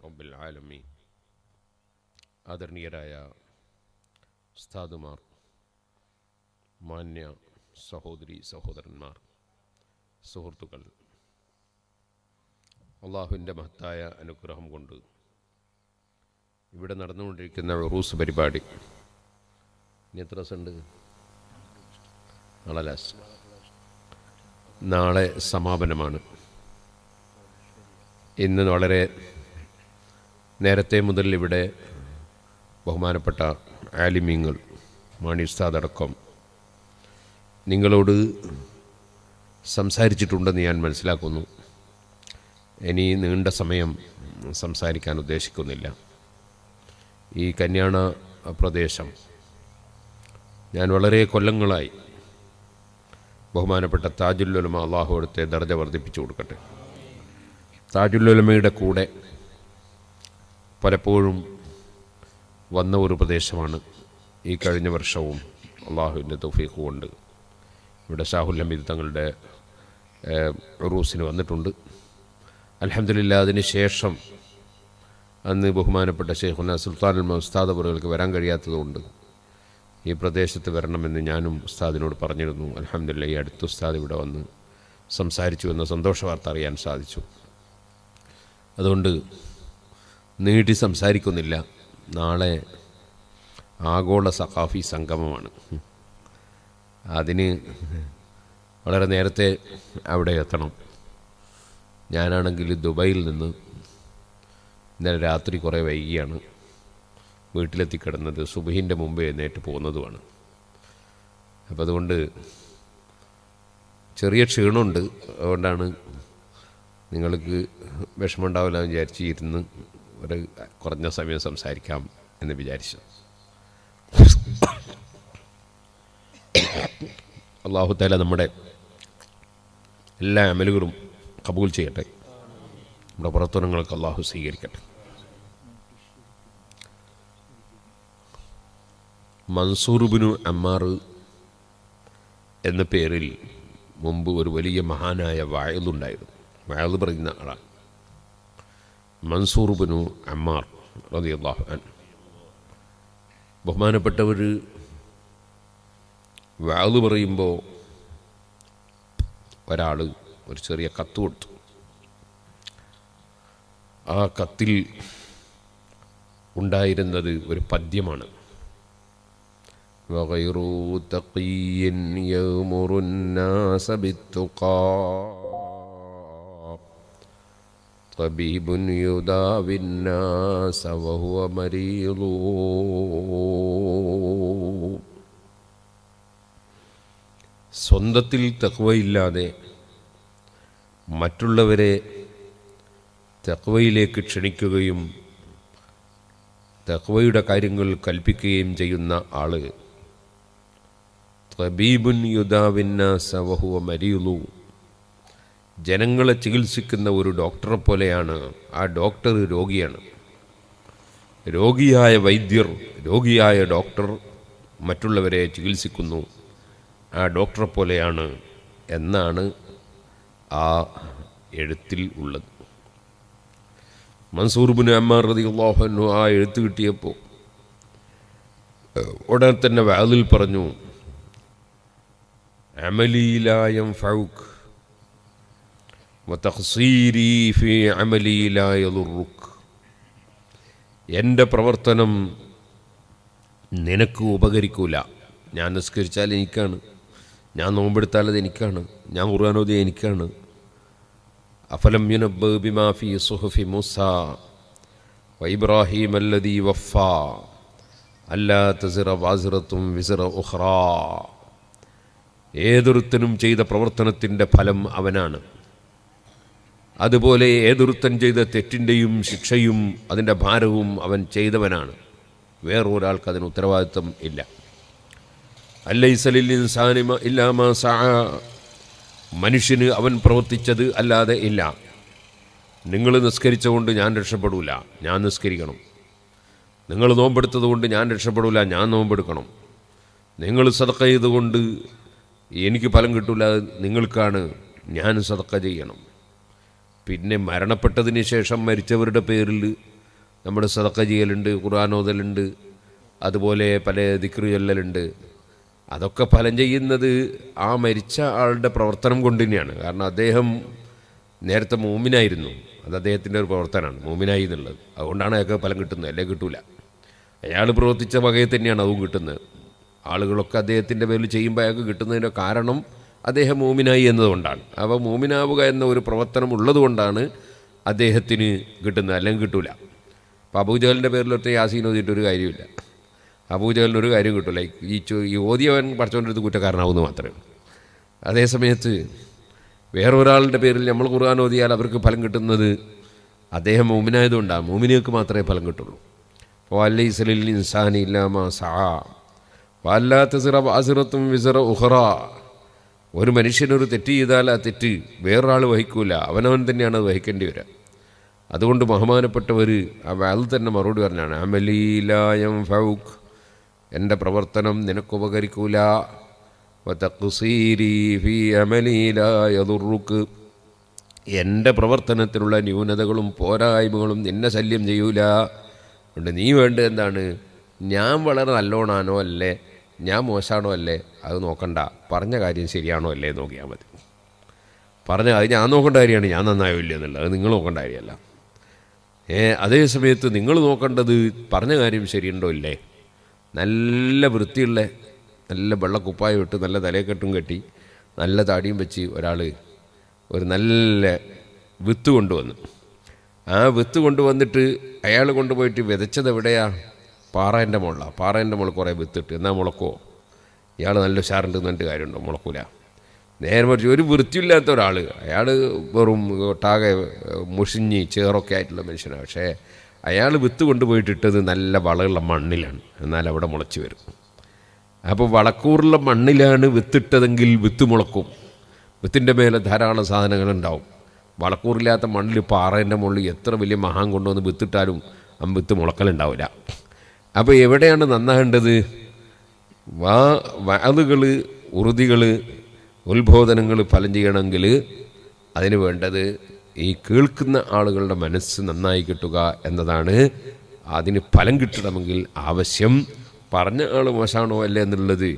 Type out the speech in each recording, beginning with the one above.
റബ്ബിൽ ആലമീൻ. ആദരണീയരായ ഉസ്താദുമാർ, മാന്യ സഹോദരി സഹോദരന്മാർ, സുഹൃത്തുക്കൾ, അള്ളാഹുവിൻ്റെ മഹത്തായ അനുഗ്രഹം കൊണ്ട് ഇവിടെ നടന്നുകൊണ്ടിരിക്കുന്ന ഉറൂസ് പരിപാടി ഇനി എത്ര ദിവസമുണ്ട്? നാളെ ലാസ്റ്റ്, നാളെ സമാപനമാണ്. ഇന്ന് വളരെ നേരത്തെ മുതൽ ഇവിടെ ബഹുമാനപ്പെട്ട ആലിമീങ്ങൾ, മാണി ഉസ്താദ് അടക്കം നിങ്ങളോട് സംസാരിച്ചിട്ടുണ്ടെന്ന് ഞാൻ മനസ്സിലാക്കുന്നു. ഇനി നീണ്ട സമയം സംസാരിക്കാൻ ഉദ്ദേശിക്കുന്നില്ല. ഈ കല്യാണ പ്രദേശം ഞാൻ വളരെ കൊല്ലങ്ങളായി ബഹുമാനപ്പെട്ട താജുൽ ഉലമ, അള്ളാഹു അവിടുത്തെ ദർജ വർദ്ധിപ്പിച്ചു കൊടുക്കട്ടെ, താജുൽ ഉലമയുടെ കൂടെ പലപ്പോഴും വന്ന ഒരു പ്രദേശമാണ്. ഈ കഴിഞ്ഞ വർഷവും അള്ളാഹുവിൻ്റെ തൗഫീഖ് കൊണ്ട് ഇവിടെ ഷാഹുൽ ഹമീദ് തങ്ങളുടെ ഉറൂസിന് വന്നിട്ടുണ്ട്. അൽഹംദുലില്ലാഹ്. അതിന് ശേഷം അന്ന് ബഹുമാനപ്പെട്ട ശൈഖുന സുൽത്താനുൽ ഉസ്താദ് അവർക്ക് വരാൻ കഴിയാത്തതുകൊണ്ട് ഈ പ്രദേശത്ത് വരണമെന്ന് ഞാനും ഉസ്താദിനോട് പറഞ്ഞിരുന്നു. അൽഹംദുലില്ലാഹ്, ഈ അടുത്ത ഉസ്താദ് ഇവിടെ വന്ന് സംസാരിച്ചു എന്ന സന്തോഷ വാർത്ത അറിയാൻ സാധിച്ചു. അതുകൊണ്ട് നീട്ടി സംസാരിക്കുന്നില്ല. നാളെ ആഗോള സഖാഫി സംഗമമാണ്. അതിന് വളരെ നേരത്തെ അവിടെ എത്തണം. ഞാനാണെങ്കിൽ ദുബൈയിൽ നിന്ന് ഇന്നലെ രാത്രി കുറേ വൈകിയാണ് വീട്ടിലെത്തിക്കിടന്നത്. സുബഹിൻ്റെ മുമ്പ് എഴുന്നേറ്റ് പോകുന്നതുമാണ്. അപ്പം അതുകൊണ്ട് ചെറിയ ക്ഷീണമുണ്ട്. അതുകൊണ്ടാണ് നിങ്ങൾക്ക് വിഷമമുണ്ടാവില്ല എന്ന് വിചാരിച്ച് ഇരുന്ന് ഒരു കുറഞ്ഞ സമയം സംസാരിക്കാം എന്ന് വിചാരിച്ചു. അല്ലാഹു തആല നമ്മുടെ എല്ലാ അമലുകളും കബൂൽ ചെയ്യട്ടെ. നമ്മുടെ പ്രവർത്തനങ്ങൾക്ക് അല്ലാഹു സ്വീകരിക്കട്ടെ. മൻസൂർ ഇബ്നു അമ്മാർ എന്ന പേരിൽ മുമ്പ് ഒരു വലിയ മഹാനായ വായലുണ്ടായിരുന്നു. വായൽ പറയുന്ന ആളാണ് മൻസൂർ ഇബ്നു അമ്മാർ റളിയല്ലാഹു അൻഹു. ബഹുമാനപ്പെട്ടവർ വായൽ പറയുമ്പോൾ ഒരാൾ ഒരു ചെറിയ കത്ത് കൊടുത്തു. ആ കത്തിൽ ഉണ്ടായിരുന്നത് ഒരു പദ്യമാണ്. وغير تقي يأمر الناس بالتقى طبيب يداوي الناس وهو مريض. സ്വന്തത്തിൽ തഖ്വയില്ലാതെ മറ്റുള്ളവരെ തഖ്വയിലേക്ക് ക്ഷണിക്കുകയും തഖ്വയുടെ കാര്യങ്ങൾ കൽപ്പിക്കുകയും ചെയ്യുന്ന ആള് തബീബുൻ യുദാവിന്നാസ വഹുവ മരീളു, ജനങ്ങളെ ചികിത്സിക്കുന്ന ഒരു ഡോക്ടറെ പോലെയാണ്. ആ ഡോക്ടർ രോഗിയാണ്. രോഗിയായ വൈദ്യർ, രോഗിയായ ഡോക്ടർ മറ്റുള്ളവരെ ചികിത്സിക്കുന്നു. ആ ഡോക്ടറെ പോലെയാണ് എന്നാണ് ആ എഴുത്തിൽ ഉള്ളത്. മൻസൂർ ഇബ്നു അമ്മാർ റളിയല്ലാഹു അൻഹു ആ എഴുത്ത് കിട്ടിയപ്പോൾ ഉടനെ തന്നെ വഅദിൽ പറഞ്ഞു, അമലി ലാ യൻഫഉക വതഖ്സീരി ഫീ അമലി ലാ യദുറുക. എൻ്റെ പ്രവർത്തനം നിനക്ക് ഉപകരിക്കൂല. ഞാൻ നിസ്കരിച്ചാൽ എനിക്കാണ്, ഞാൻ നോമ്പെടുത്താൽ അത് എനിക്കാണ്, ഞാൻ ഖുർആൻ ഓതിയാൽ എനിക്കാണ്. അഫലം യുനബ്ബഅ ബിമാ ഫീ സുഹുഫി മൂസാ വഇബ്രാഹീം അല്ലദീ വഫാ അല്ലാ തസിറ വാസിറത്തും വിസിറ ഉഖ്റാ. ഏതൊരുത്തനും ചെയ്ത പ്രവർത്തനത്തിൻ്റെ ഫലം അവനാണ്. അതുപോലെ ഏതൊരുത്തൻ ചെയ്ത തെറ്റിൻ്റെയും ശിക്ഷയും അതിൻ്റെ ഭാരവും അവൻ ചെയ്തവനാണ്. വേറൊരാൾക്ക് അതിന് ഉത്തരവാദിത്വം ഇല്ല. അലൈസ ലിൽ ഇൻസാനി ഇല്ലാ മാ സഅ, മനുഷ്യന് അവൻ പ്രവർത്തിച്ചത് അല്ലാതെ ഇല്ല. നിങ്ങൾ നിസ്കരിച്ചുകൊണ്ട് ഞാൻ രക്ഷപ്പെടൂല, ഞാൻ നിസ്കരിക്കണം. നിങ്ങൾ നോമ്പെടുത്തതുകൊണ്ട് ഞാൻ രക്ഷപ്പെടൂല, ഞാൻ നോമ്പെടുക്കണം. നിങ്ങൾ സദഖ ചെയ്തുകൊണ്ട് എനിക്ക് ഫലം കിട്ടൂല, നിങ്ങൾക്കാണ്, ഞാൻ സദഖ ചെയ്യണം. പിന്നെ മരണപ്പെട്ടതിന് ശേഷം മരിച്ചവരുടെ പേരിൽ നമ്മൾ സദഖ ചെയ്യലുണ്ട്, ഖുർആൻ ഓതലുണ്ട്, അതുപോലെ പല ദിക്റ് ചൊല്ലലുണ്ട്. അതൊക്കെ ഫലം ചെയ്യുന്നത് ആ മരിച്ച ആളുടെ പ്രവർത്തനം കൊണ്ട് തന്നെയാണ്. കാരണം അദ്ദേഹം നേരത്തെ മൂമിനായിരുന്നു, അത് അദ്ദേഹത്തിൻ്റെ ഒരു പ്രവർത്തനമാണ് മൂമിനായി എന്നുള്ളത്. അതുകൊണ്ടാണ് അയാൾക്ക് ഫലം കിട്ടുന്നത്, അല്ലേ കിട്ടൂല. അയാൾ പ്രവർത്തിച്ച വകയിൽ തന്നെയാണ് അതും കിട്ടുന്നത്. ആളുകളൊക്കെ അദ്ദേഹത്തിൻ്റെ പേരിൽ ചെയ്യുമ്പോൾ അയാൾക്ക് കിട്ടുന്നതിൻ്റെ കാരണം അദ്ദേഹം മൂമിനായി എന്നതുകൊണ്ടാണ്. അപ്പോൾ മൂമിനാവുക എന്ന ഒരു പ്രവർത്തനം ഉള്ളതുകൊണ്ടാണ് അദ്ദേഹത്തിന് കിട്ടുന്നത്, അല്ലെങ്കിൽ കിട്ടൂല. അപ്പോൾ അബൂജഹലിൻ്റെ പേരിലൊറ്റ യാസീൻ ഓതിയിട്ടൊരു കാര്യമില്ല. അബൂജഹലിനൊരു കാര്യം കിട്ടില്ല. ഈ ഓതിയവൻ പഠിച്ചുകൊണ്ടിരുന്ന് കുറ്റക്കാരനാവുന്നു മാത്രമേ ഉള്ളൂ. അതേസമയത്ത് വേറൊരാളുടെ പേരിൽ നമ്മൾ ഖുർആൻ ഓതിയാൽ അവർക്ക് ഫലം കിട്ടുന്നത് അദ്ദേഹം മൂമിനായതുകൊണ്ടാണ്. മൂമിനികൾക്ക് മാത്രമേ ഫലം കിട്ടുള്ളൂ. വലൈസ ലിൽ ഇൻസാനി ഇല്ലാ മാ സഅ വഅല്ലാ തസിറ വാസിറത്തും വിസ്റ ഉഖറ. ഒരു മനുഷ്യനൊരു തെറ്റ് ചെയ്താൽ ആ തെറ്റ് വേറൊരാൾ വഹിക്കൂല, അവനവൻ തന്നെയാണ് അത് വഹിക്കേണ്ടി വരിക. അതുകൊണ്ട് ബഹുമാനപ്പെട്ടവർ അത് തന്നെ മറുപടി പറഞ്ഞാണ്, അമലീ ലാ യൻഫഉക്, എൻ്റെ പ്രവർത്തനം നിനക്കുപകരിക്കൂല, വതഖ്സീരി ഫീ അമലീ ലാ യദുറുക്, എൻ്റെ പ്രവർത്തനത്തിലുള്ള ന്യൂനതകളും പോരായ്മകളും നിന്നെ ശല്യം ചെയ്യൂല. അതുകൊണ്ട് നീ വേണ്ടത് എന്താണ്? ഞാൻ വളരെ നല്ലോണാണോ അല്ലേ, ഞാൻ മോശമാണോ അല്ലേ, അത് നോക്കണ്ട. പറഞ്ഞ കാര്യം ശരിയാണോ അല്ലേ നോക്കിയാൽ മതി. അത് ഞാൻ നോക്കേണ്ട കാര്യമാണ്, ഞാൻ നന്നായോ ഇല്ല എന്നുള്ളത്. അത് നിങ്ങൾ നോക്കേണ്ട കാര്യമല്ല. അതേ സമയത്ത് നിങ്ങൾ നോക്കേണ്ടത് പറഞ്ഞ കാര്യം ശരിയുണ്ടോ ഇല്ലേ. നല്ല വൃത്തിയുള്ള നല്ല വെള്ളക്കുപ്പായം ഇട്ട് നല്ല തലയെക്കെട്ടും കെട്ടി നല്ല താടിയും വെച്ച് ഒരാൾ ഒരു നല്ല വിത്ത് കൊണ്ടുവന്നു. ആ വിത്ത് കൊണ്ടുവന്നിട്ട് അയാൾ കൊണ്ടുപോയിട്ട് വിതച്ചത് എവിടെയാ? പാറേൻ്റെ മുകളിലാണ്. പാറേൻ്റെ മുകളിൽ കുറേ വിത്തിട്ട് എന്നാൽ മുളക്കോ? ഇയാൾ നല്ല ഉഷാറുണ്ട് എന്നിട്ട് കാര്യമുണ്ടോ? മുളക്കൂല. നേരെ മറിച്ച് ഒരു വൃത്തിയില്ലാത്ത ഒരാൾ, അയാൾ വെറും ഒട്ടാകെ മുഷിഞ്ഞ് ചേറൊക്കെ ആയിട്ടുള്ള മനുഷ്യനാണ്. പക്ഷേ അയാൾ വിത്ത് കൊണ്ടുപോയിട്ടിട്ടത് നല്ല വളമുള്ള മണ്ണിലാണ്, എന്നാൽ അവിടെ മുളച്ച് വരും. അപ്പോൾ വളക്കൂറുള്ള മണ്ണിലാണ് വിത്തിട്ടതെങ്കിൽ വിത്ത് മുളക്കും, വിത്തിൻ്റെ മേലെ ധാരാളം സാധനങ്ങളുണ്ടാവും. വളക്കൂറില്ലാത്ത മണ്ണിൽ പാറേൻ്റെ മുകളിൽ എത്ര വലിയ മഹാൻ കൊണ്ടുവന്ന് വിത്തിട്ടാലും ആ വിത്ത് മുളക്കലുണ്ടാവില്ല. അപ്പോൾ എവിടെയാണ് നന്നാകേണ്ടത്? വഅദുകൾ, ഉറുദികൾ, ഉത്ബോധനങ്ങൾ ഫലം ചെയ്യണമെങ്കിൽ അതിന് വേണ്ടത് ഈ കേൾക്കുന്ന ആളുകളുടെ മനസ്സ് നന്നായി കിട്ടുക എന്നതാണ്. അതിന് ഫലം കിട്ടണമെങ്കിൽ ആവശ്യം പറഞ്ഞ ആൾ മോശമാണോ അല്ലേ എന്നുള്ളത്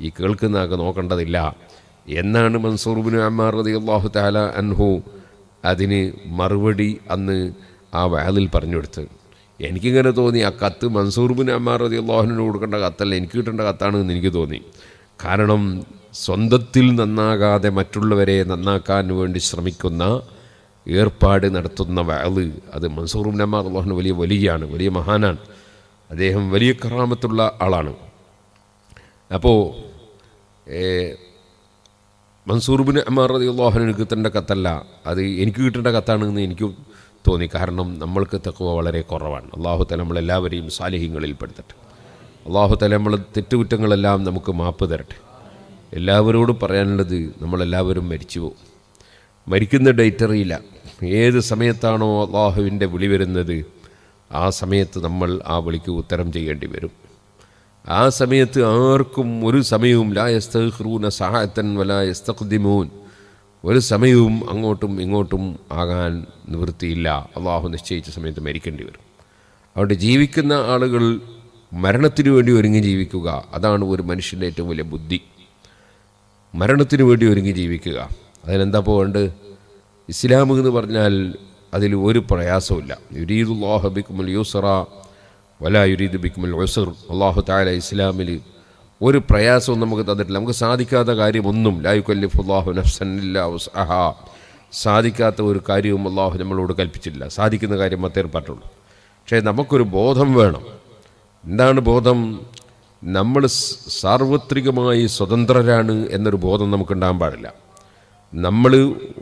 ഈ കേൾക്കുന്ന ആൾക്ക് നോക്കേണ്ടതില്ല എന്നാണ് മൻസൂർ ഇബ്നു അമ്മാർ റളിയല്ലാഹു തആല അൻഹു അതിന് മറുപടി അന്ന് ആ വഅദിൽ പറഞ്ഞു കൊടുത്തത്. എനിക്കിങ്ങനെ തോന്നി, ആ കത്ത് മൻസൂർ ഇബ്നു അമ്മാർ റളിയല്ലാഹു അൻഹു കൊടുക്കേണ്ട കത്തല്ല, എനിക്ക് കിട്ടേണ്ട കത്താണെന്ന് എനിക്ക് തോന്നി. കാരണം സ്വന്തത്തിൽ നന്നാകാതെ മറ്റുള്ളവരെ നന്നാക്കാൻ വേണ്ടി ശ്രമിക്കുന്ന ഏർപ്പാട് നടത്തുന്ന വഅദ്, അത് മൻസൂർ ഇബ്നു അമ്മാർ റളിയല്ലാഹു അൻഹു വലിയ വലിയാണ്, വലിയ മഹാനാണ്. അദ്ദേഹം വലിയ കറാമത്തുള്ള ആളാണ്. അപ്പോൾ മൻസൂർ ഇബ്നു അമ്മാർ റളിയല്ലാഹു അൻഹു കിട്ടേണ്ട കത്തല്ല, അത് എനിക്ക് കിട്ടേണ്ട കത്താണെന്ന് എനിക്ക് തോന്നി. കാരണം നമ്മൾക്ക് തഖ്വ വളരെ കുറവാണ്. അല്ലാഹു തആല നമ്മളെല്ലാവരെയും സാലിഹീങ്ങളിൽ പെടുത്തട്ടെ. അല്ലാഹു തആല നമ്മളെ തെറ്റുകുറ്റങ്ങളെല്ലാം നമുക്ക് മാപ്പ് തരട്ടെ. എല്ലാവരോടും പറയാനുള്ളത്, നമ്മളെല്ലാവരും മരിച്ചു പോകും. മരിക്കുന്ന ഡേറ്റ് അറിയില്ല. ഏത് സമയത്താണോ അല്ലാഹുവിൻ്റെ വിളി വരുന്നത് ആ സമയത്ത് നമ്മൾ ആ വിളിക്ക് ഉത്തരം ചെയ്യേണ്ടി വരും. ആ സമയത്ത് ആർക്കും ഒരു സമയവും ലാ യസ്തഖിറൂന സഅതൻ വലാ യസ്തഖ്ദിമൂൻ, ഒരു സമയവും അങ്ങോട്ടും ഇങ്ങോട്ടും ആകാൻ നിവൃത്തിയില്ല. അള്ളാഹു നിശ്ചയിച്ച സമയത്ത് മരിക്കേണ്ടി വരും. അതുകൊണ്ട് ജീവിക്കുന്ന ആളുകൾ മരണത്തിന് വേണ്ടി ഒരുങ്ങി ജീവിക്കുക, അതാണ് ഒരു മനുഷ്യൻ്റെ ഏറ്റവും വലിയ ബുദ്ധി. മരണത്തിന് വേണ്ടി ഒരുങ്ങി ജീവിക്കുക. അതിനെന്താ പോകേണ്ടത്? ഇസ്ലാം എന്ന് പറഞ്ഞാൽ അതിൽ ഒരു പ്രയാസമില്ല. യുരീദുല്ലാഹു ബിക്കുമുൽ യുസ്റ വലാ യുരീദു ബിക്കുമുൽ ഉസ്ർ. അല്ലാഹു തആല ഇസ്ലാമിൽ ഒരു പ്രയാസവും നമുക്ക് തന്നിട്ടില്ല. നമുക്ക് സാധിക്കാത്ത കാര്യമൊന്നും, ലാ യുകല്ലിഫുല്ലാഹു നഫ്സൻ ഇല്ലാ വസ്അഹാ, സാധിക്കാത്ത ഒരു കാര്യവും അല്ലാഹു നമ്മളോട് കൽപ്പിച്ചിട്ടില്ല. സാധിക്കുന്ന കാര്യം മാത്രമേ പറ്റുള്ളൂ. പക്ഷേ നമുക്കൊരു ബോധം വേണം. എന്താണ് ബോധം? നമ്മൾ സാർവത്രികമായി സ്വതന്ത്രരാണ് എന്നൊരു ബോധം നമുക്കുണ്ടാകാൻ പാടില്ല. നമ്മൾ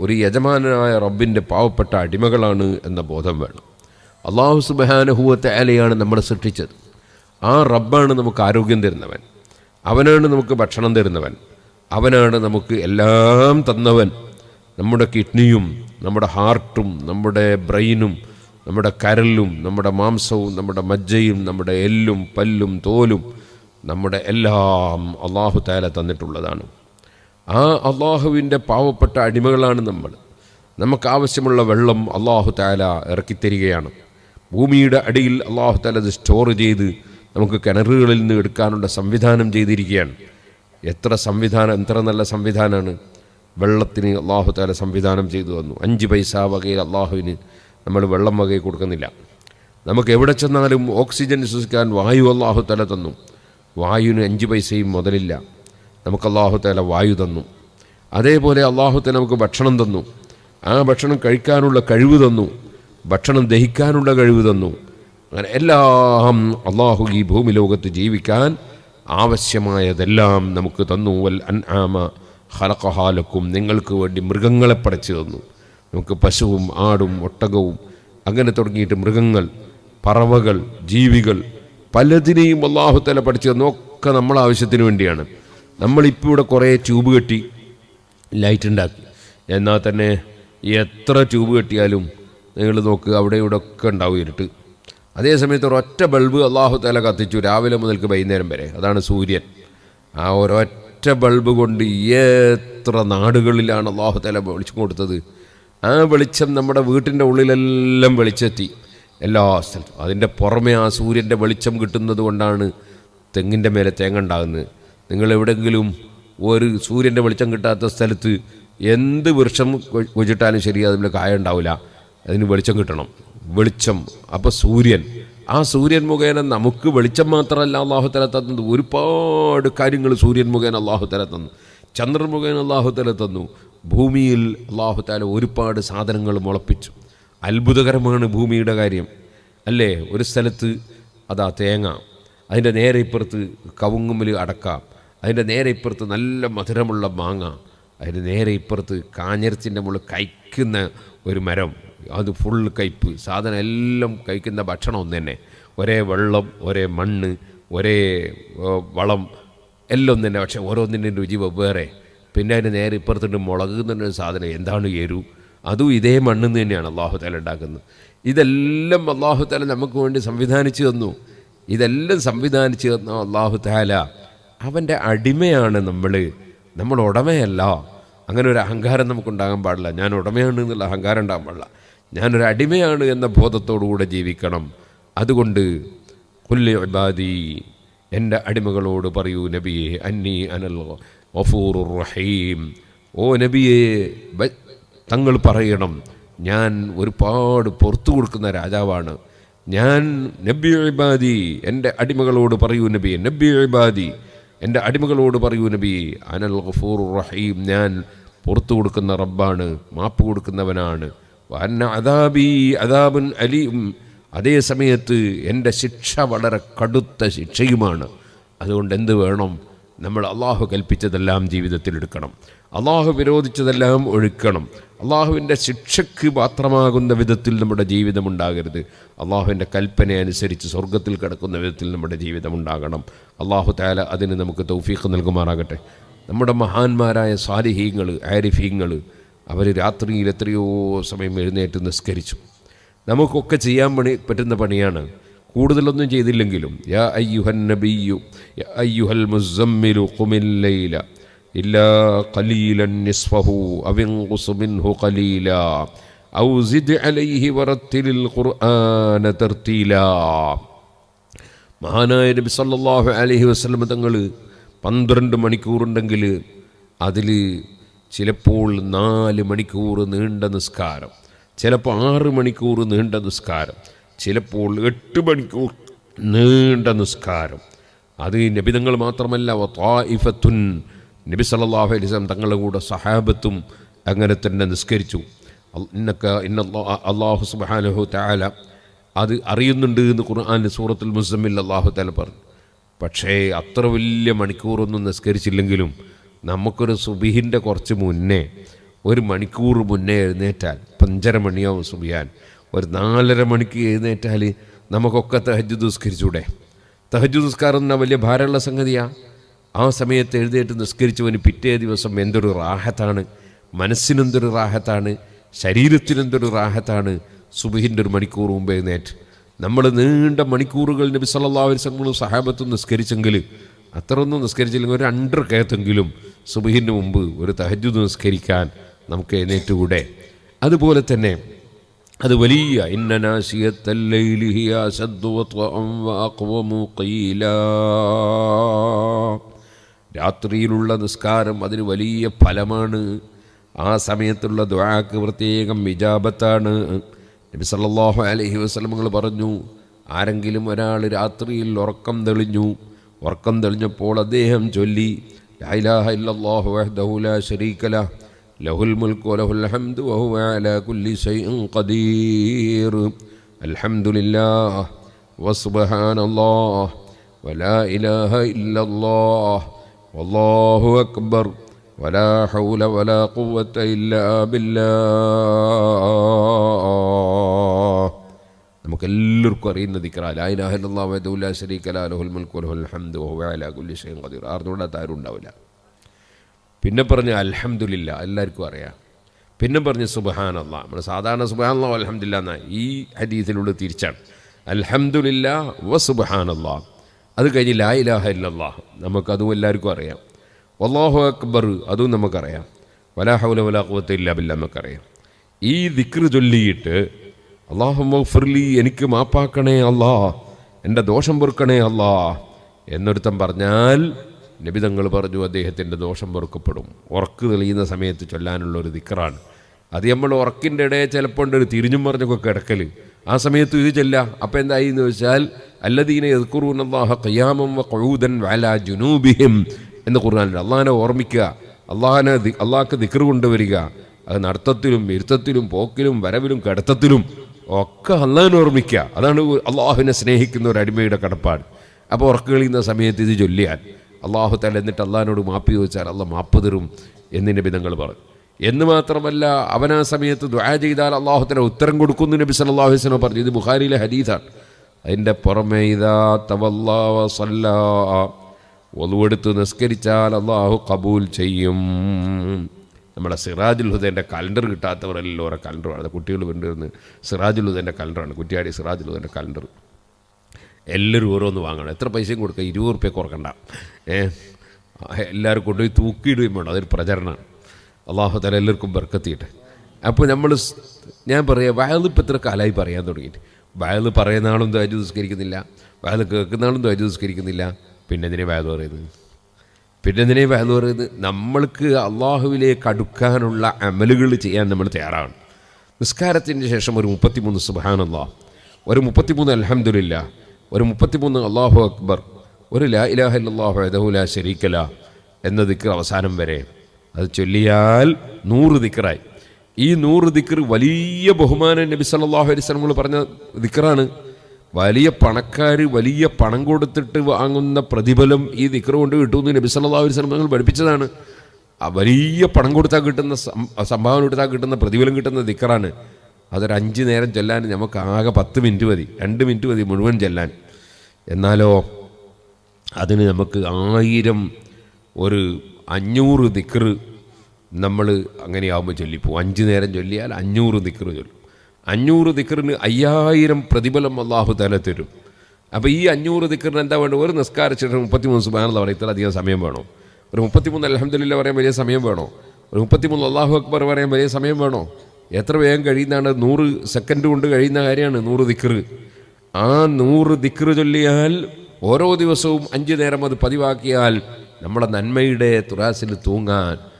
ഒരു യജമാനായ റബ്ബിൻ്റെ പാവപ്പെട്ട അടിമകളാണ് എന്ന ബോധം വേണം. അല്ലാഹു സുബ്ഹാനഹു വ തആലയാണ് നമ്മളെ സൃഷ്ടിച്ചത്. ആ റബ്ബാണ് നമുക്ക് ആരോഗ്യം തരുന്നവൻ, അവനാണ് നമുക്ക് ഭക്ഷണം തരുന്നവൻ, അവനാണ് നമുക്ക് എല്ലാം തന്നവൻ. നമ്മുടെ കിഡ്നിയും നമ്മുടെ ഹാർട്ടും നമ്മുടെ ബ്രെയിനും നമ്മുടെ കരലും നമ്മുടെ മാംസവും നമ്മുടെ മജ്ജയും നമ്മുടെ എല്ലും പല്ലും തോലും നമ്മുടെ എല്ലാം അല്ലാഹു തആല തന്നിട്ടുള്ളതാണ്. ആ അല്ലാഹുവിൻ്റെ പാവപ്പെട്ട അടിമകളാണ് നമ്മൾ. നമുക്കാവശ്യമുള്ള വെള്ളം അല്ലാഹു തആല ഇറക്കിത്തരികയാണ്. ഭൂമിയുടെ അടിയിൽ അല്ലാഹു തആല അത് സ്റ്റോർ ചെയ്ത് നമുക്ക് കിണറുകളിൽ നിന്ന് എടുക്കാനുള്ള സംവിധാനം ചെയ്തിരിക്കുകയാണ്. എത്ര നല്ല സംവിധാനമാണ് വെള്ളത്തിന് അല്ലാഹു തആല സംവിധാനം ചെയ്തു തന്നു. 5 പൈസ വകയിൽ അല്ലാഹുവിന് നമ്മൾ വെള്ളം വകയിൽ കൊടുക്കുന്നില്ല. നമുക്ക് എവിടെ ചെന്നാലും ഓക്സിജൻ ശ്വസിക്കാൻ വായു അല്ലാഹു തആല തന്നു. വായുവിന് 5 പൈസയും മുതലില്ല. നമുക്ക് അല്ലാഹു തആല വായു തന്നു. അതേപോലെ അല്ലാഹു തആല നമുക്ക് ഭക്ഷണം തന്നു. ആ ഭക്ഷണം കഴിക്കാനുള്ള കഴിവ് തന്നു. ഭക്ഷണം ദഹിക്കാനുള്ള കഴിവ് തന്നു. അങ്ങനെ എല്ലാം അല്ലാഹു ഈ ഭൂമി ലോകത്ത് ജീവിക്കാൻ ആവശ്യമായതെല്ലാം നമുക്ക് തന്നു. വൽ അൻആമ ഖലഖഹാ ലക്കും, നിങ്ങൾക്ക് വേണ്ടി മൃഗങ്ങളെ പടച്ചു തന്നു. നമുക്ക് പശുവും ആടും ഒട്ടകവും അങ്ങനെ തുടങ്ങിയിട്ട് മൃഗങ്ങൾ, പറവകൾ, ജീവികൾ പലതിനെയും അല്ലാഹു തആല പഠിച്ചു തന്നു. ഒക്കെ നമ്മളെ ആവശ്യത്തിന് വേണ്ടിയാണ്. നമ്മളിപ്പോൾ ഇവിടെ കുറേ ട്യൂബ് കെട്ടി ലൈറ്റ് ഉണ്ടാക്കി. എന്നാൽ തന്നെ എത്ര ട്യൂബ് കെട്ടിയാലും നിങ്ങൾ നോക്കുക, അവിടെ ഇവിടെ ഒക്കെ ഉണ്ടാവും ഇരുട്ട്. അതേ സമയത്ത് ഒരൊറ്റ ബൾബ് അല്ലാഹു തആല കത്തിച്ചു രാവിലെ മുതൽക്ക് വൈകുന്നേരം വരെ, അതാണ് സൂര്യൻ. ആ ഒരൊറ്റ ബൾബ് കൊണ്ട് എത്ര നാടുകളിലാണ് അല്ലാഹു തആല വെളിച്ചം കൊടുത്തത്. ആ വെളിച്ചം നമ്മുടെ വീട്ടിൻ്റെ ഉള്ളിലെല്ലാം വെളിച്ചെത്തി എല്ലാ സ്ഥലത്തും. അതിൻ്റെ പുറമെ ആ സൂര്യൻ്റെ വെളിച്ചം കിട്ടുന്നത് കൊണ്ടാണ് തെങ്ങിൻ്റെ മേലെ തേങ്ങ ഉണ്ടാകുന്നത്. നിങ്ങളെവിടെയെങ്കിലും ഒരു സൂര്യൻ്റെ വെളിച്ചം കിട്ടാത്ത സ്ഥലത്ത് എന്ത് വൃക്ഷം കുഴിച്ചിട്ടാലും ശരി അതിൽ കായ ഉണ്ടാവില്ല. അതിന് വെളിച്ചം കിട്ടണം. വെളിച്ചം, അപ്പോൾ സൂര്യൻ, ആ സൂര്യൻ മുഖേന നമുക്ക് വെളിച്ചം മാത്രമല്ല അല്ലാഹു തആല തന്നത്, ഒരുപാട് കാര്യങ്ങൾ സൂര്യൻ മുഖേന അല്ലാഹു തആല തന്നു. ചന്ദ്രൻ മുഖേന അല്ലാഹു തആല തന്നു. ഭൂമിയിൽ അല്ലാഹു തആല ഒരുപാട് സാധനങ്ങൾ മുളപ്പിച്ചു. അത്ഭുതകരമാണ് ഭൂമിയുടെ കാര്യം അല്ലേ. ഒരു സ്ഥലത്ത് അതാ തേങ്ങ, അതിൻ്റെ നേരെ ഇപ്പുറത്ത് കവുങ്ങുമ്മിൽ അടക്ക, അതിൻ്റെ നേരെ ഇപ്പുറത്ത് നല്ല മധുരമുള്ള മാങ്ങ, അതിൻ്റെ നേരെ ഇപ്പുറത്ത് കാഞ്ഞിരത്തിൻ്റെ മുകളിൽ കഴിക്കുന്ന ഒരു മരം, അത് ഫുൾ കയ്പ്പ് സാധനം, എല്ലാം കഴിക്കുന്ന ഭക്ഷണം ഒന്ന് തന്നെ. ഒരേ വെള്ളം, ഒരേ മണ്ണ്, ഒരേ വളം, എല്ലാം ഒന്ന് തന്നെ. പക്ഷേ ഓരോന്നിൻ്റെ രുചി വെവ്വേറെ. പിന്നെ അതിന് നേരെ ഇപ്പുറത്തുണ്ട് മുളക് എന്നൊരു സാധനം, എന്താണ് എരു, അതും ഇതേ മണ്ണിൽ നിന്ന് തന്നെയാണ് അല്ലാഹു തആല ഉണ്ടാക്കുന്നത്. ഇതെല്ലാം അല്ലാഹു തആല നമുക്ക് വേണ്ടി സംവിധാനിച്ചു തന്നു. ഇതെല്ലാം സംവിധാനിച്ചു തന്ന അല്ലാഹു തആല അവൻ്റെ അടിമയാണ് നമ്മൾ ഉടമയല്ല. അങ്ങനെ ഒരു അഹങ്കാരം നമുക്കുണ്ടാകാൻ പാടില്ല. ഞാൻ ഉടമയാണ് എന്നുള്ള അഹങ്കാരം ഉണ്ടാകാൻ പാടില്ല. ഞാനൊരു അടിമയാണ് എന്ന ബോധത്തോടുകൂടെ ജീവിക്കണം. അതുകൊണ്ട് ഖുല്ലി ഇബാദി, എൻ്റെ അടിമകളോട് പറയൂ നബിയെ, അന്നി അനൽ ഗഫൂറുർ റഹീം. ഓ നബിയെ, തങ്ങൾ പറയണം, ഞാൻ ഒരുപാട് പുറത്തു കൊടുക്കുന്ന രാജാവാണ്. ഞാൻ നബി ഇബാദി, എൻ്റെ അടിമകളോട് പറയൂ നബിയെ, നബി ഇബാദി, എൻ്റെ അടിമകളോട് പറയൂ നബിയെ, അനൽ ഗഫൂറുർ റഹീം, ഞാൻ പുറത്തു കൊടുക്കുന്ന റബ്ബാണ്, മാപ്പ് കൊടുക്കുന്നവനാണ്. വഅന്ന അദാബി അദാബുൻ അലീം, അതേ സമയത്ത് എൻ്റെ ശിക്ഷ വളരെ കടുത്ത ശിക്ഷയുമാണ്. അതുകൊണ്ട് എന്ത് വേണം? നമ്മൾ അള്ളാഹു കൽപ്പിച്ചതെല്ലാം ജീവിതത്തിൽ എടുക്കണം, അള്ളാഹു വിരോധിച്ചതെല്ലാം ഒഴിക്കണം. അള്ളാഹുവിൻ്റെ ശിക്ഷയ്ക്ക് പാത്രമാകുന്ന വിധത്തിൽ നമ്മുടെ ജീവിതം ഉണ്ടാകരുത്. അള്ളാഹുവിൻ്റെ കൽപ്പന അനുസരിച്ച് സ്വർഗത്തിൽ കിടക്കുന്ന വിധത്തിൽ നമ്മുടെ ജീവിതം ഉണ്ടാകണം. അള്ളാഹു തആല അതിന് നമുക്ക് തൗഫീഖ് നൽകുമാറാകട്ടെ. നമ്മുടെ മഹാന്മാരായ സാലിഹീങ്ങൾ, ആരിഫീങ്ങൾ, അവർ രാത്രിയിൽ എത്രയോ സമയം എഴുന്നേറ്റ് നിസ്കരിച്ചു. നമുക്കൊക്കെ ചെയ്യാൻ പറ്റുന്ന പണിയാണ്. കൂടുതലൊന്നും ചെയ്തില്ലെങ്കിലും യാ അയ്യുഹൻ നബിയ്യു യാ അയ്യുഹൽ മുസമ്മിലു ഖുമിൽ ലൈല ഇല്ലാ ഖലീലൻ നിസ്ഫഹു അവ ഇൻഖുസ് മിൻഹു ഖലീലാ ഔ സിദ് അലൈഹി വറത്തിലിൽ ഖുർആന തർത്തീലാ. മഹാനായ നബി സല്ലല്ലാഹു അലൈഹി വസല്ലം തങ്ങൾ 12 മണിക്കൂറുണ്ടെങ്കിൽ അതിൽ ചിലപ്പോൾ 4 മണിക്കൂർ നീണ്ട നിസ്കാരം, ചിലപ്പോൾ 6 മണിക്കൂർ നീണ്ട നിസ്കാരം, ചിലപ്പോൾ 8 മണിക്കൂർ നീണ്ട നിസ്കാരം. അത് നബി തങ്ങൾ മാത്രമല്ല, വതായിഫത്തുൻ, നബി സല്ലല്ലാഹു അലൈഹി വസല്ലം തങ്ങളുടെ കൂടെ സഹാബത്തും അങ്ങനെ തന്നെ നിസ്കരിച്ചു. അല്ലാഹു സുബ്ഹാനഹു തആല അത് അറിയുന്നുണ്ട് എന്ന് ഖുർആൻ സൂറത്തുൽ മുസമ്മിൽ അല്ലാഹു തആല പറഞ്ഞു. പക്ഷേ അത്ര വലിയ മണിക്കൂറൊന്നും നിസ്കരിച്ചില്ലെങ്കിലും നമുക്കൊരു സുബഹിൻ്റെ കുറച്ച് മുന്നേ, 1 മണിക്കൂർ മുന്നേ എഴുന്നേറ്റാൽ 5:30 മണിയാവും സുബിയാൻ, ഒരു 4:30 മണിക്ക് എഴുന്നേറ്റാൽ നമുക്കൊക്കെ തഹജ്ജുദ് നിസ്കരിച്ചൂടെ? തഹജ്ജുദ് നിസ്കാരം എന്നാൽ വലിയ ഭാരമുള്ള സംഗതിയാണ്. ആ സമയത്ത് എഴുന്നേറ്റ് നിസ്കരിച്ചവന് പിറ്റേ ദിവസം എന്തൊരു റാഹത്താണ്, മനസ്സിനെന്തൊരു റാഹത്താണ്, ശരീരത്തിനെന്തൊരു റാഹത്താണ്. സുബഹിൻ്റെ 1 മണിക്കൂർ മുമ്പ് എഴുന്നേറ്റ് നമ്മൾ നീണ്ട മണിക്കൂറുകൾ നബി സല്ലല്ലാഹു അലൈഹി വസല്ലം സഹാബത്തും നിസ്കരിച്ചെങ്കിൽ, അത്രയൊന്നും നിസ്കരിച്ചില്ലെങ്കിൽ ഒരു 2 റകഅത്തെങ്കിലും സുബഹിന് മുമ്പ് ഒരു തഹജ്ജുദ് നിസ്കരിക്കാൻ നമുക്ക് എഴുന്നേറ്റുകൂടെ? അതുപോലെ തന്നെ അത് വലിയ ഇന്ന നാസിയത്തൽ ലൈലി ഹിയ അശദ്ദു വത്വഅൻ വഅഖ്വമു ഖീലാ, രാത്രിയിലുള്ള നിസ്കാരം അതിന് വലിയ ഫലമാണ്. ആ സമയത്തുള്ള ദുആക്ക് പ്രത്യേകം ഇജാബത്താണ്. നബി സല്ലല്ലാഹു അലൈഹി വസല്ലം പറഞ്ഞു, ആരെങ്കിലും ഒരാൾ രാത്രിയിൽ ഉറക്കം തെളിഞ്ഞപ്പോൾ അദ്ദേഹം ചൊല്ലി ലാ ഇലാഹ ഇല്ലല്ലാഹു വഹ്ദഹു ലാ ശരീക ലഹു ലഹുൽ മുൽക്കു വലഹുൽ ഹംദു വഹുവ അലാ കുല്ലി ശൈഇൻ ഖദീർ, അൽഹംദുലില്ലാഹ് വസുബ്ഹാനല്ലാഹ് വലാ ഇലാഹ ഇല്ലല്ലാഹ് വല്ലാഹു അക്ബർ വലാ ഹൗല വലാ ഖുവത ഇല്ലാ ബില്ലാഹ്. നമുക്കെല്ലാവർക്കും അറിയുന്ന ദിക്റാ ലാ ഇലാഹ ഇല്ലല്ലാഹു വഹ്ദഹു ലാ ശരീക ലഹു ലഹുൽ മുൽക്കു വലഹുൽ ഹംദു വഹുവ അലാ കുല്ലി ശൈഇൻ ഖദീർ. ആർന്നൂടാത്ത ആരും ഉണ്ടാവില്ല. പിന്നെ പറഞ്ഞ് അൽഹംദുലില്ലാ, എല്ലാവർക്കും അറിയാം. പിന്നെ പറഞ്ഞ് സുബ്ഹാനല്ലാഹ്. നമ്മൾ സാധാരണ സുബ്ഹാനല്ലാഹ് അൽഹംദുലില്ലാ എന്നാ, ഈ ഹദീസിലുള്ള തിരിച്ചാണ്. അൽഹംദുലില്ലാ വ സുബ്ഹാനല്ലാഹ്. അത് കഴിഞ്ഞ് ലാ ഇലാഹ ഇല്ലല്ലാഹ്, നമുക്കതും എല്ലാവർക്കും അറിയാം. വല്ലാഹു അക്ബർ, അതും നമുക്കറിയാം. വലാ ഹൗല വലാ ഖുവത ഇല്ലാ ബില്ലാഹ് നമുക്കറിയാം. ഈ ദിക്ർ ചൊല്ലിയിട്ട് അല്ലാഹുമ്മ ഗ്ഫിർലി, എനിക്ക് മാപ്പാക്കണേ അല്ലാ, എൻ്റെ ദോഷം പൊറുക്കണേ അല്ലാ എന്നൊരുത്തം പറഞ്ഞാൽ നബി തങ്ങൾ പറഞ്ഞു അദ്ദേഹത്തിൻ്റെ ദോഷം പൊറുക്കപ്പെടും. ഉറക്ക് തെളിയുന്ന സമയത്ത് ചൊല്ലാനുള്ളൊരു ദിക്റാണ് അത്. നമ്മൾ ഉറക്കിൻ്റെ ഇടയിൽ ചിലപ്പോൾ ഉണ്ട് ഒരു തിരിഞ്ഞും പറഞ്ഞൊക്കെ കിടക്കൽ, ആ സമയത്ത് ഇത് ചെല്ല. അപ്പം എന്തായി എന്ന് വെച്ചാൽ അല്ലദീന യദ്കുറൂനല്ലാഹ ഖിയാമൻ വ ഖുഊദൻ വഅലാ ജുനൂബിഹിം എന്ന് ഖുർആനിൽ. അള്ളാഹിനെ ഓർമ്മിക്കുക, അള്ളാഹ്ക്ക് ദിക്ർ കൊണ്ടുവരിക. അത് നടത്തത്തിലും ഇരുത്തത്തിലും പോക്കിലും വരവിലും കിടത്തത്തിലും ഒക്കെ അള്ളാഹിനെ ഓർമ്മിക്കുക. അതാണ് അള്ളാഹുവിനെ സ്നേഹിക്കുന്ന ഒരു അടിമയുടെ കടപ്പാട്. അപ്പോൾ ഉറക്ക് കളിയുന്ന സമയത്ത് ഇത് ചൊല്ലിയാൽ അള്ളാഹു തആല എന്നിട്ട് അള്ളാഹിനോട് മാപ്പ് ചോദിച്ചാൽ അള്ളാഹ് മാപ്പ് തരും എന്ന് നബി തങ്ങൾ പറഞ്ഞു. എന്ന് മാത്രമല്ല, അവനാ സമയത്ത് ദുആ ചെയ്താൽ അള്ളാഹു തആല ഉത്തരം കൊടുക്കുന്നു നബി സല്ലല്ലാഹു അലൈഹി വസല്ലം പറഞ്ഞു. ഇത് ബുഖാരിയിലെ ഹദീസാണ്. അതിൻ്റെ പുറമെ ഇദാ തവല്ലാ വസല്ലാ, വളുവെടുത്ത് നിസ്കരിച്ചാൽ അള്ളാഹു കബൂൽ ചെയ്യും. നമ്മുടെ സിറാജുൽ ഹുദൻ്റെ കലണ്ടർ കിട്ടാത്തവരെല്ലാം ഓരോ കലണ്ടറാണ്. കുട്ടികൾ കൊണ്ടുവരുന്ന സിറാജുൽ ഹുദൻ്റെ കലണ്ടറാണ്, കുറ്റിയാടി സിറാജുൽ ഹുദൻ്റെ കലണ്ടർ. എല്ലാവരും ഓരോന്ന് വാങ്ങണം. എത്ര പൈസയും കൊടുക്കുക, 20 ഉറുപ്പ്യ കുറക്കണ്ട. എല്ലാവരും കൊണ്ടുപോയി തൂക്കിയിടുകയും വേണം. അതൊരു പ്രചരണമാണ്. അള്ളാഹു തആല എല്ലാവർക്കും ബർക്കത്തിയിട്ട്. അപ്പോൾ ഞാൻ പറയാം, വയല് ഇപ്പം എത്ര കാലമായി പറയാൻ തുടങ്ങിയിട്ട്. വയല് പറയുന്ന ആളും തഹജ്ജുദ് നിസ്കരിക്കുന്നില്ല, വയല് കേൾക്കുന്ന ആളും തഹജ്ജുദ് നിസ്കരിക്കുന്നില്ല. പിന്നെ എന്തിനാ വയല് പറയുന്നത്? നമ്മൾക്ക് അള്ളാഹുവിലേക്ക് അടുക്കാനുള്ള അമലുകൾ ചെയ്യാൻ നമ്മൾ തയ്യാറാണ്. നിസ്കാരത്തിന് ശേഷം ഒരു 33 സുബ്ഹാനല്ലാഹ്, ഒരു 33 അൽഹംദുലില്ലാ, ഒരു 33 അല്ലാഹു അക്ബർ, ഒരു ലാ ഇലാഹ ഇല്ലല്ലാഹു വഹ്ദഹു ലാ ശരീക ലഹു എന്ന ദിക്ർ അവസാനം വരെ അത് ചൊല്ലിയാൽ 100 ദിക്റായി. ഈ 100 ദിക്ർ വലിയ ബഹുമാനം നബി സല്ലല്ലാഹു അലൈഹി വസല്ലം പറഞ്ഞ ദിക്റാണ്. വലിയ പണക്കാർ വലിയ പണം കൊടുത്തിട്ട് വാങ്ങുന്ന പ്രതിഫലം ഈ ദിക്ർ കൊണ്ട് കിട്ടുമെന്ന് നബി സല്ലല്ലാഹു അലൈഹി വസല്ലം നിങ്ങൾ പഠിപ്പിച്ചതാണ്. ആ വലിയ പണം കൊടുത്താൽ കിട്ടുന്ന സംഭാവന കൊടുത്താൽ കിട്ടുന്ന പ്രതിഫലം കിട്ടുന്ന ദിക്റാണ്. അതൊരു 5 നേരം ചെല്ലാൻ നമുക്ക് ആകെ 10 മിനിറ്റ് മതി, 2 മിനിറ്റ് മതി മുഴുവൻ ചെല്ലാൻ. എന്നാലോ അതിന് നമുക്ക് 1000 ഒരു 500 ദിക്ർ നമ്മൾ അങ്ങനെയാകുമ്പോൾ ചൊല്ലിപ്പോവും. 5 നേരം ചൊല്ലിയാൽ 500 ദിക്ർ ചൊല്ലും. 500 ദിക്റിന് 5000 പ്രതിഫലം അല്ലാഹു തആല തരും. അപ്പോൾ ഈ 500 ദിക്റിന് എന്താ വേണ്ടത്? ഒരു നിസ്കാരശേഷം 33 സുബ്ഹാനല്ലാഹ് പറയാൻ ഇത്ര അധികം സമയം വേണോ? ഒരു 33 അൽഹംദുലില്ലാ പറയാൻ വലിയ സമയം വേണോ? ഒരു 33 അല്ലാഹു അക്ബർ പറയാൻ വലിയ സമയം വേണോ? എത്ര വേഗം കഴിയുന്നതാണ്. 100 സെക്കൻഡ് കൊണ്ട് കഴിയുന്ന കാര്യമാണ് 100 ദിക്ർ. ആ 100 ദിക്ർ ചൊല്ലിയാൽ ഓരോ ദിവസവും 5 നേരം അത് പതിവാക്കിയാൽ നമ്മുടെ നന്മയുടെ തുറാസിൽ തൂങ്ങാൻ